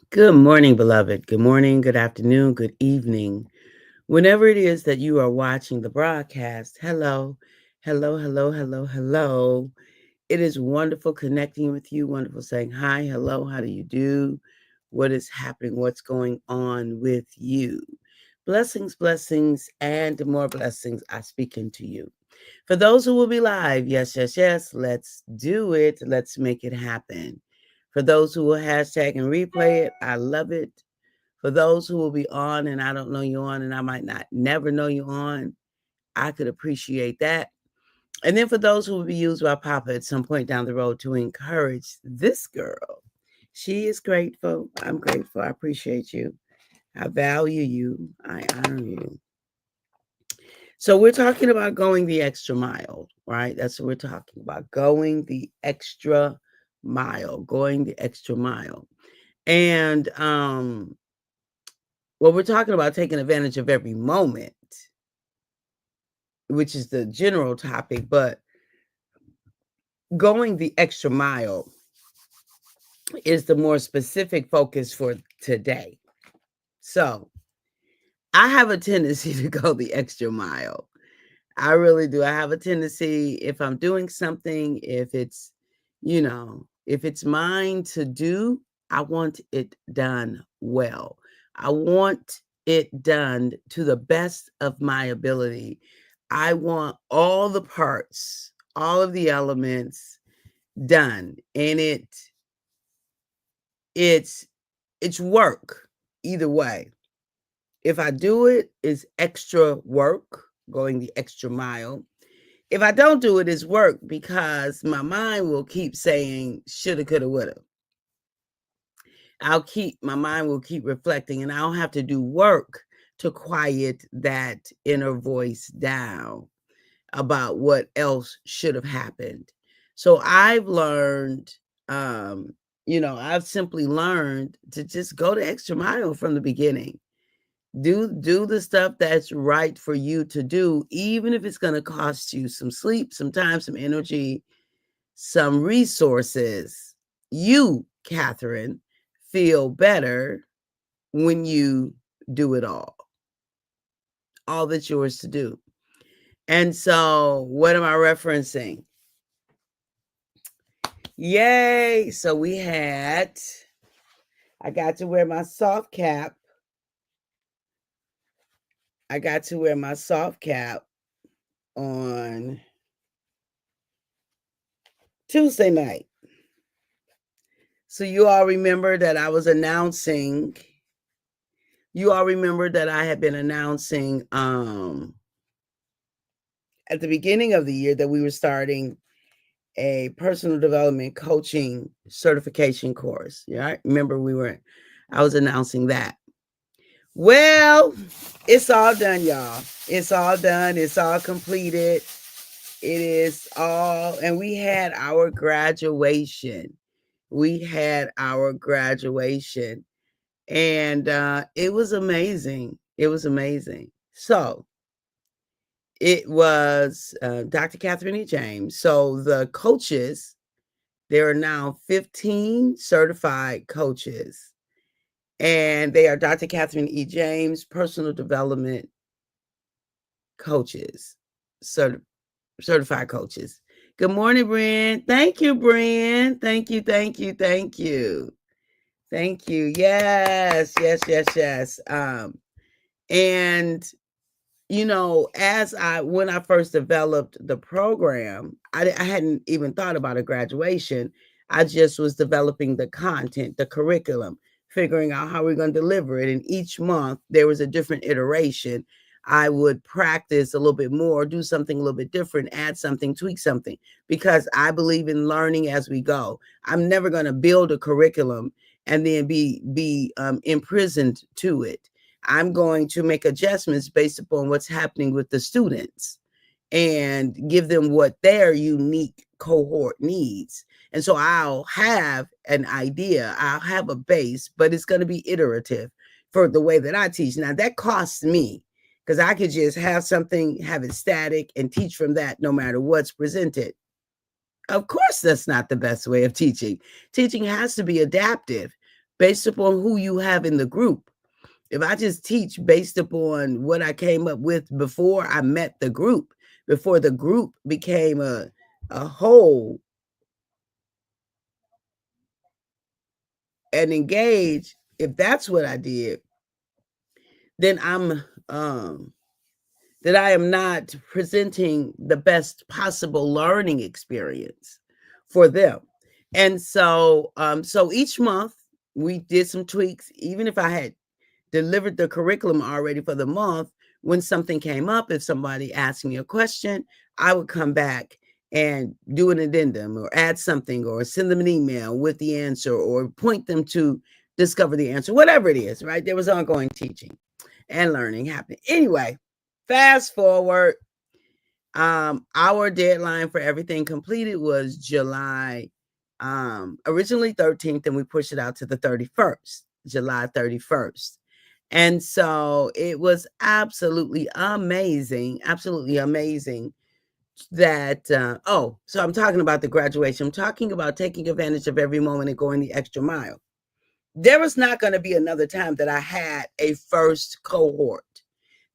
Good morning, beloved. Good morning, good afternoon, good evening. Whenever it is that you are watching the broadcast, hello, hello, hello, hello, hello. It is wonderful connecting with you, wonderful saying hi, hello, how do you do? What is happening? What's going on with you? Blessings, blessings, and more blessings I speak into you. For those who will be live, yes, yes, yes, let's do it. Let's make it happen. For those who will hashtag and replay it, I love it. For those who will be on and I don't know you on and I might not never know you on, I could appreciate that. And then for those who will be used by Papa at some point down the road to encourage this girl, she is grateful. I'm grateful. I appreciate you. I value you. I honor you. So we're talking about going the extra mile, right? That's what we're talking about. Going the extra mile, going the extra mile. And well, we're talking about taking advantage of every moment, which is the general topic, but going the extra mile is the more specific focus for today. So, I have a tendency to go the extra mile. I really do. I have a tendency if I'm doing something, if it's mine to do, I want it done well. I want it done to the best of my ability. I want all the parts, all of the elements done. And it's it's work either way. If I do it, it's extra work, going the extra mile. If I don't do it, it's work because my mind will keep saying shoulda, coulda, woulda. My mind will keep reflecting, and I'll have to do work to quiet that inner voice down about what else should have happened. So I've learned, I've simply learned to just go the extra mile from the beginning. Do the stuff that's right for you to do, even if it's going to cost you some sleep, some time, some energy, some resources. You, Catherine, feel better when you do it all that's yours to do. And so, what am I referencing? Yay! So I got to wear my soft cap. I got to wear my soft cap on Tuesday night. So you all remember that I had been announcing at the beginning of the year that we were starting a personal development coaching certification course. Yeah, I remember I was announcing that. Well, it's all done, y'all. It's all done. It's all completed. It is all, and we had our graduation. We had our graduation, and it was amazing. It was amazing. So it was Dr. Catherine E. James. So the coaches, there are now 15 certified coaches, and they are Dr. Catherine E. James personal development coaches, certified coaches. Good morning, Brian. Thank you, Brian. Thank you, thank you, thank you. Thank you. Yes, yes, yes, yes. And when I first developed the program, I hadn't even thought about a graduation. I just was developing the content, the curriculum, figuring out how we're going to deliver it. And each month there was a different iteration. I would practice a little bit more, do something a little bit different, add something, tweak something, because I believe in learning as we go. I'm never going to build a curriculum and then be imprisoned to it. I'm going to make adjustments based upon what's happening with the students and give them what their unique cohort needs. And so I'll have an idea, I'll have a base, but it's going to be iterative for the way that I teach. Now, that costs me because I could just have something, have it static, and teach from that no matter what's presented. Of course, that's not the best way of teaching. Teaching has to be adaptive. based upon who you have in the group. If I just teach based upon what I came up with before I met the group, before the group became a whole and engaged, if that's what I did, then I am not presenting the best possible learning experience for them. And so each month we did some tweaks. Even if I had delivered the curriculum already for the month, when something came up, if somebody asked me a question, I would come back and do an addendum or add something or send them an email with the answer or point them to discover the answer, whatever it is, right? There was ongoing teaching and learning happening. Anyway, fast forward, our deadline for everything completed was July, originally 13th, and we pushed it out to the 31st, July 31st. And so it was absolutely amazing that, so I'm talking about the graduation. I'm talking about taking advantage of every moment and going the extra mile. There was not going to be another time that I had a first cohort.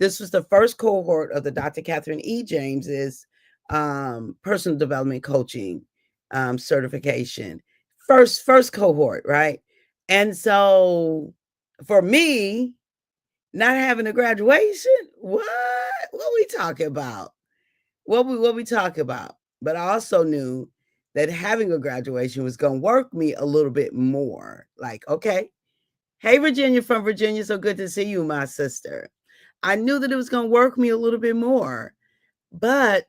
This was the first cohort of the Dr. Catherine E. James's personal development coaching certification. First cohort, right? And so for me, not having a graduation, what we talking about? What we talking about? But I also knew that having a graduation was going to work me a little bit more. Like, okay, hey, Virginia from Virginia, so good to see you, my sister. I knew that it was going to work me a little bit more, but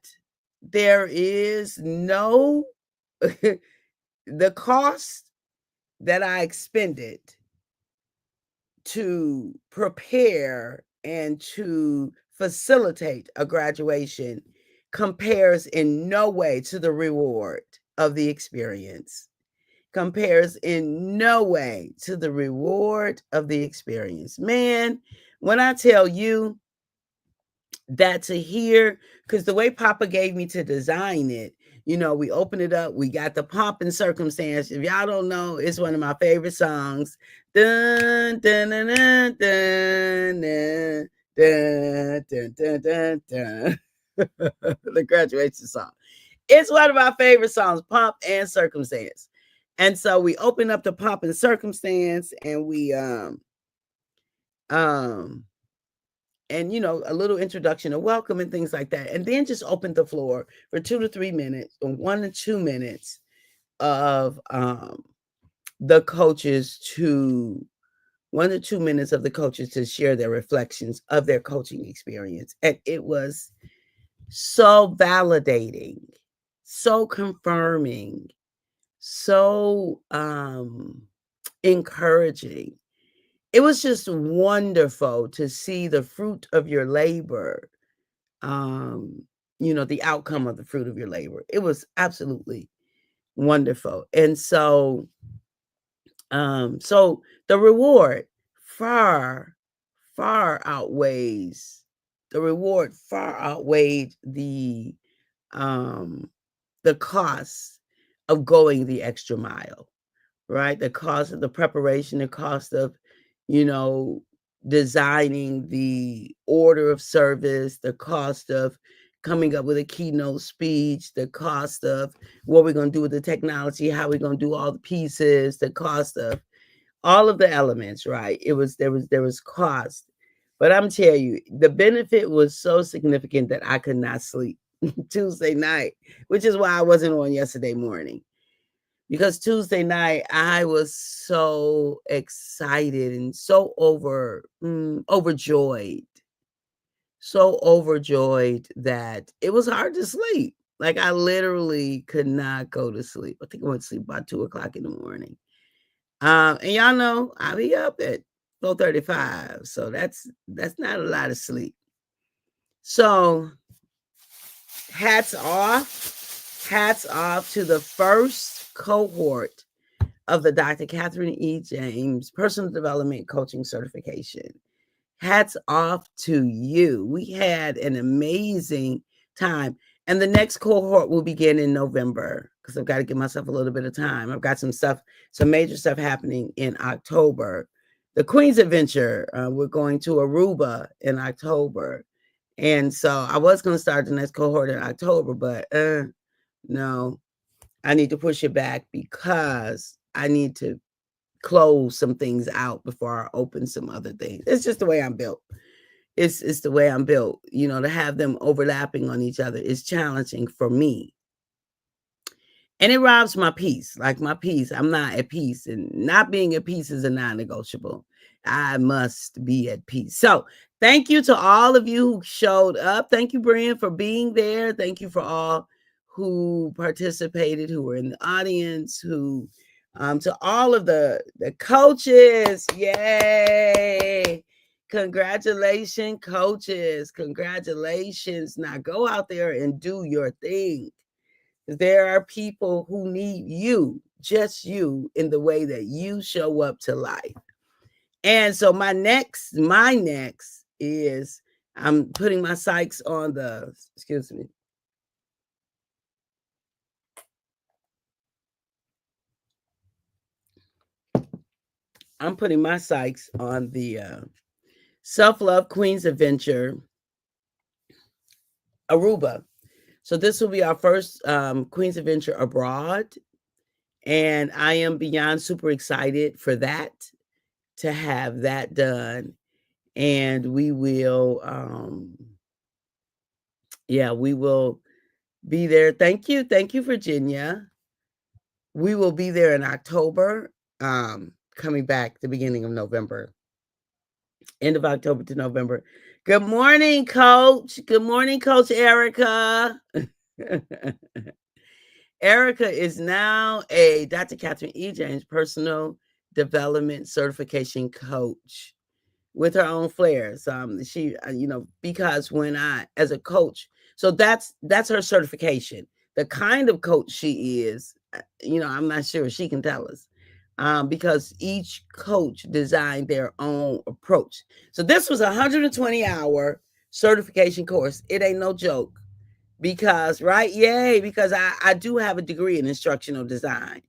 there is no, the cost that I expended to prepare and to facilitate a graduation compares in no way to the reward of the experience. Compares in no way to the reward of the experience. Man, when I tell you that to hear, because the way Papa gave me to design it, we open it up, we got the pomp and circumstance. If y'all don't know, it's one of my favorite songs. Dun, dun, dun, dun, dun, dun, dun, dun, dun, dun. The graduation song. It's one of my favorite songs, Pomp and Circumstance. And so we open up the Pomp and Circumstance, and we and a little introduction, a welcome, and things like that, and then just open the floor for 2 to 3 minutes or 1 to 2 minutes of the coaches to 1 to 2 minutes of the coaches to share their reflections of their coaching experience. And it was so validating, so confirming, so encouraging. It was just wonderful to see the fruit of your labor, the outcome of the fruit of your labor. It was absolutely wonderful. And so the reward far far outweighs far outweighed the cost of going the extra mile, right? The cost of the preparation, the cost of, designing the order of service, the cost of coming up with a keynote speech, the cost of what we're going to do with the technology, how we're going to do all the pieces, the cost of all of the elements, right? There was cost. But I'm telling you, the benefit was so significant that I could not sleep Tuesday night, which is why I wasn't on yesterday morning. Because Tuesday night I was so excited and so overjoyed. So overjoyed that it was hard to sleep. Like I literally could not go to sleep. I think I went to sleep about 2:00 in the morning. And y'all know I'll be up at 4:35. So that's not a lot of sleep. So hats off to the first cohort of the Dr. Catherine E. James Personal Development Coaching Certification. Hats off to you. We had an amazing time. And the next cohort will begin in November. because I've got to give myself a little bit of time. I've got some major stuff happening in October. The Queen's Adventure, we're going to Aruba in October. And so I was going to start the next cohort in October, but no, I need to push it back because I need to close some things out before I open some other things. It's just the way I'm built. It's the way I'm built. To have them overlapping on each other is challenging for me. And it robs my peace. Like my peace, I'm not at peace. And not being at peace is a non-negotiable. I must be at peace. So thank you to all of you who showed up. Thank you, Brian, for being there. Thank you for all who participated, who were in the audience, who to all of the coaches. Yay. Congratulations, coaches. Congratulations. Now go out there and do your thing. There are people who need you, just you, in the way that you show up to life. And so my next is I'm putting my sights on excuse me. I'm putting my sights on the Self-Love Queen's Adventure Aruba. So this will be our first Queen's Adventure abroad. And I am beyond super excited for that, to have that done. And we will, we will be there. Thank you. Thank you, Virginia. We will be there in October, coming back the beginning of November, end of October to November. Good morning, Coach. Good morning, Coach Erica. Erica is now a Dr. Catherine E. James personal development certification coach with her own flares. She, because when I, as a coach, so that's her certification. The kind of coach she is, I'm not sure she can tell us, because each coach designed their own approach. So this was a 120-hour certification course. It ain't no joke. Because, right? Yay, because I do have a degree in instructional design.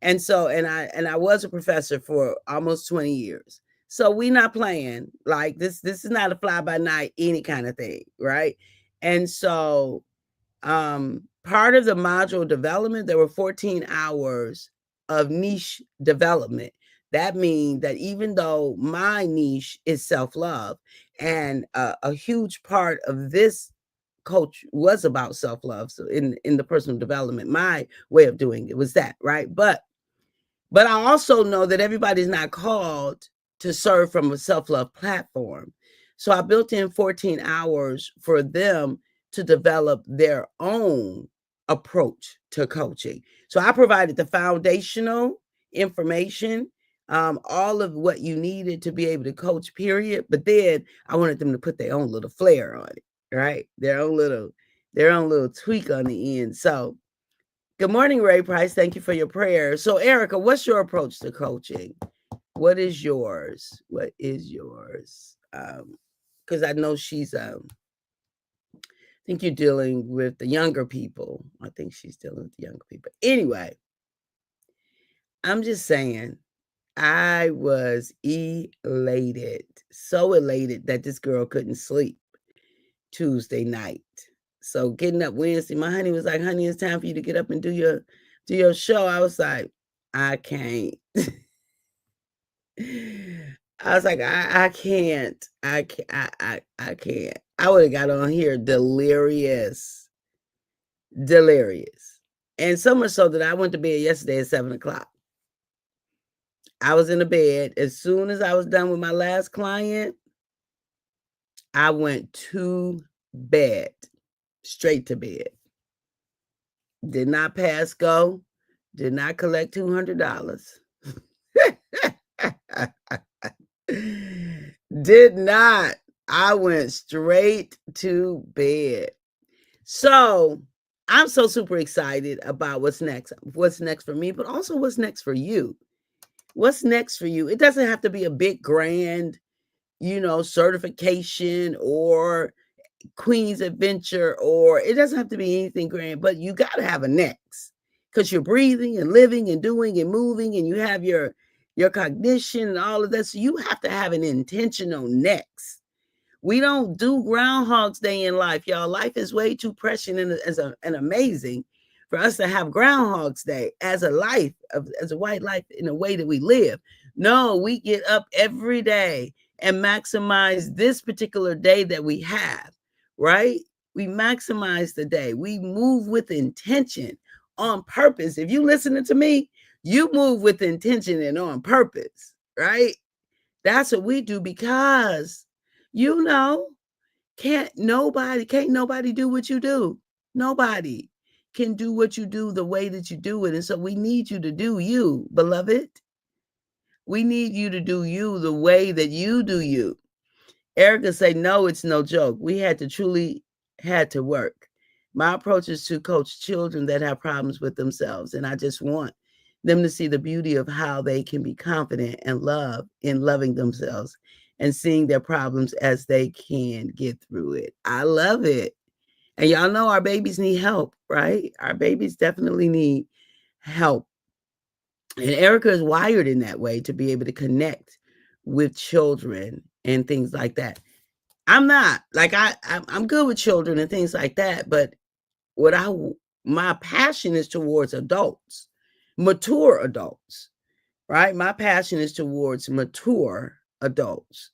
And so, and I was a professor for almost 20 years. So we not playing like this. This is not a fly by night, any kind of thing. Right. And so, part of the module development, there were 14 hours of niche development. That means that even though my niche is self-love, and a huge part of this coach was about self-love, so in the personal development, my way of doing it was that, right? But I also know that everybody's not called to serve from a self-love platform. So I built in 14 hours for them to develop their own approach to coaching. So I provided the foundational information, all of what you needed to be able to coach, period. But then I wanted them to put their own little flair on it, right? Their own little tweak on the end. So good morning, Ray Price. Thank you for your prayer. So Erica, what's your approach to coaching? What is yours? What is yours? Because I know she's I think you're dealing with the younger people. I think she's dealing with the younger people. Anyway, I'm just saying, I was elated, so elated that this girl couldn't sleep Tuesday night. So getting up Wednesday, my honey was like, honey, it's time for you to get up and do your show. I was like, I can't. I was like, I can't. I can't. I would have got on here delirious. And so much so that I went to bed yesterday at 7:00. I was in the bed. As soon as I was done with my last client, I went to bed, straight to bed. Did not pass go, did not collect $200. Did not. I went straight to bed. So I'm so super excited about what's next. What's next for me, but also what's next for you. What's next for you? It doesn't have to be a big grand, certification or Queen's Adventure, or it doesn't have to be anything grand, but you got to have a next. because you're breathing and living and doing and moving, and you have your cognition and all of that. So you have to have an intentional next. We don't do Groundhog's Day in life, y'all. Life is way too precious and amazing for us to have Groundhog's Day as a life, as a white life in the way that we live. No, we get up every day and maximize this particular day that we have, right? We maximize the day. We move with intention on purpose. If you listening to me, you move with intention and on purpose, right? That's what we do because, you know, can't nobody do what you do. Nobody can do what you do the way that you do it. And so we need you to do you, beloved. We need you to do you the way that you do you. Erica say, no, it's no joke. We had to work. My approach is to coach children that have problems with themselves. And I just want them to see the beauty of how they can be confident and love in loving themselves and seeing their problems as they can get through it. I love it. And y'all know our babies need help, right? Our babies definitely need help. And Erica is wired in that way to be able to connect with children and things like that. I'm not like I'm good with children and things like that, but my passion is towards adults, mature adults, right? My passion is towards mature adults,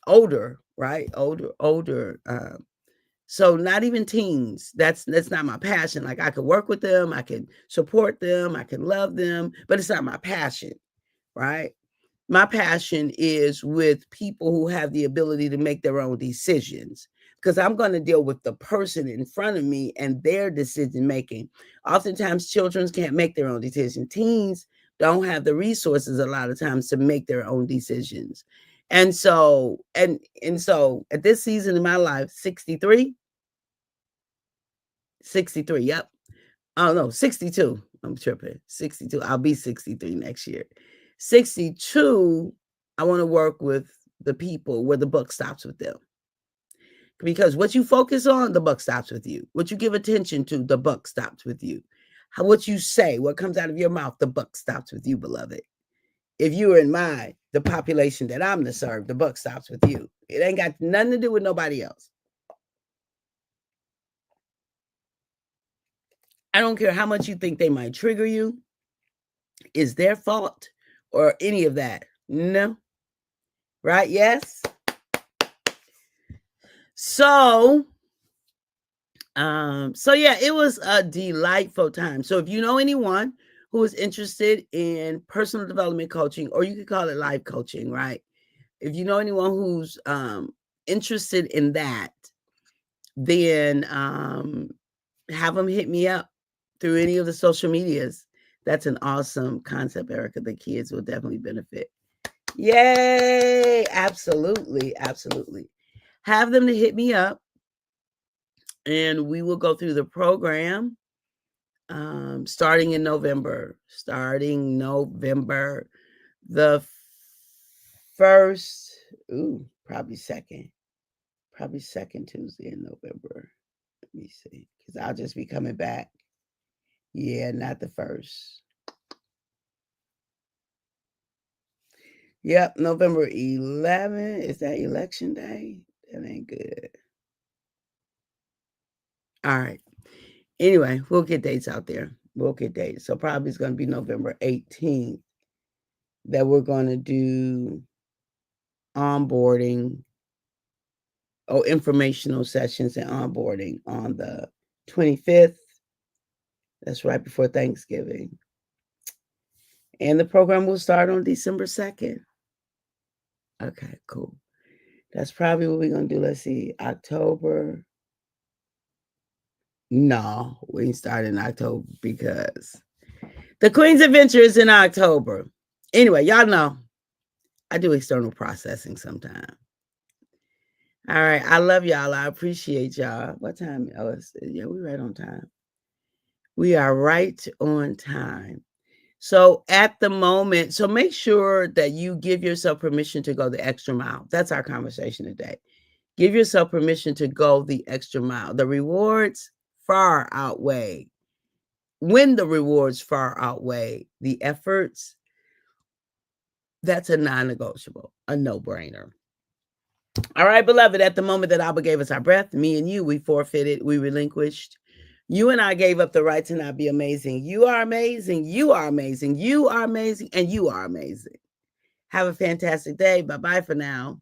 older, right? Older. So not even teens. That's not my passion. Like I could work with them, I can support them, I can love them, but it's not my passion, right? My passion is with people who have the ability to make their own decisions because I'm going to deal with the person in front of me and their decision making. Oftentimes, children can't make their own decision. Teens don't have the resources a lot of times to make their own decisions. And so, so at this season in my life, 63, yep. Oh no, 62. I'm tripping. 62. I'll be 63 next year. 62, I want to work with the people where the buck stops with them. Because what you focus on, the buck stops with you. What you give attention to, the buck stops with you. What you say, what comes out of your mouth, the buck stops with you, beloved. If you are in the population that I'm to serve, the buck stops with you. It ain't got nothing to do with nobody else. I don't care how much you think they might trigger you. Is their fault or any of that? No. Right? Yes. So yeah, it was a delightful time. So if you know anyone who is interested in personal development coaching, or you could call it life coaching, right? If you know anyone who's interested in that, then have them hit me up through any of the social medias. That's an awesome concept, Erica. The kids will definitely benefit. Yay! Absolutely. Have them to hit me up and we will go through the program starting November, the first, probably second Tuesday in November. Let me see, because I'll just be coming back. Yeah, not the first. Yep, November 11th. Is that election day? That ain't good. All right. Anyway, we'll get dates out there. So probably it's going to be November 18th that we're going to do onboarding informational sessions and onboarding on the 25th. That's right before Thanksgiving. And the program will start on December 2nd. Okay, cool. That's probably what we're going to do. Let's see, October. No, we ain't starting in October because the Queen's Adventure is in October. Anyway, y'all know I do external processing sometimes. All right. I love y'all. I appreciate y'all. What time? Oh, yeah, we're right on time. We are right on time. So at the moment, so make sure that you give yourself permission to go the extra mile. That's our conversation today. Give yourself permission to go the extra mile. The rewards far outweigh when the rewards far outweigh the efforts, that's a non-negotiable, a no-brainer. All right, beloved, at the moment that Abba gave us our breath, me and you, we forfeited, we relinquished. You and I gave up the right to not be amazing. You are amazing. You are amazing. You are amazing. And you are amazing. Have a fantastic day. Bye-bye for now.